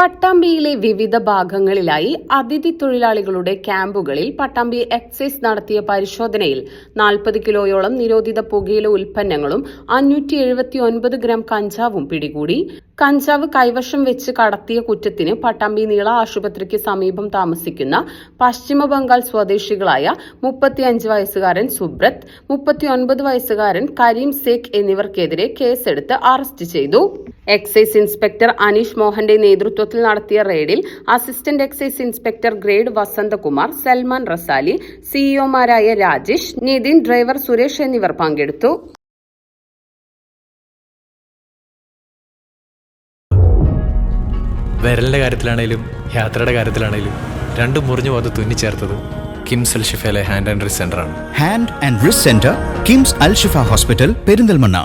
പട്ടാമ്പിയിലെ വിവിധ ഭാഗങ്ങളിലായി അതിഥി തൊഴിലാളികളുടെ ക്യാമ്പുകളിൽ പട്ടാമ്പി എക്സൈസ് നടത്തിയ പരിശോധനയിൽ 40 കിലോയോളം നിരോധിത പുകയില ഉൽപ്പന്നങ്ങളും 579 ഗ്രാം കഞ്ചാവും പിടികൂടി. കഞ്ചാവ് കൈവശം വെച്ച് കടത്തിയ കുറ്റത്തിന് പട്ടാമ്പി നീള ആശുപത്രിക്ക് സമീപം താമസിക്കുന്ന പശ്ചിമ ബംഗാൾ സ്വദേശികളായ 35 വയസ്സുകാരൻ സുബ്രത്, 39 വയസ്സുകാരൻ കരീം സേഖ് എന്നിവർക്കെതിരെ കേസെടുത്ത് അറസ്റ്റ് ചെയ്തു. എക്സൈസ് ഇൻസ്പെക്ടർ അനീഷ് മോഹന്റെ നേതൃത്വത്തിൽ നടത്തിയ റെയ്ഡിൽ assistant excise inspector grade Vasanthakumar, Salman Rasali, സിഇഒമാരായ രാജേഷ്, നിതിൻ, ഡ്രൈവർ സുരേഷ് എന്നിവർ പങ്കെടുത്തു. വിരലിന്റെ കാര്യത്തിലാണേലും യാത്രയുടെ കാര്യത്തിലാണേലും രണ്ടും മുറിഞ്ഞു പോകാതെ തുന്നിച്ചേർത്തത് കിംസ് അൽ ഷിഫയിലെ ഹാൻഡ് ആൻഡ് റിസ്റ്റ് സെന്ററാണ്. Hand and wrist centre, KIMS Al Shifa hospital, Perinthalmanna.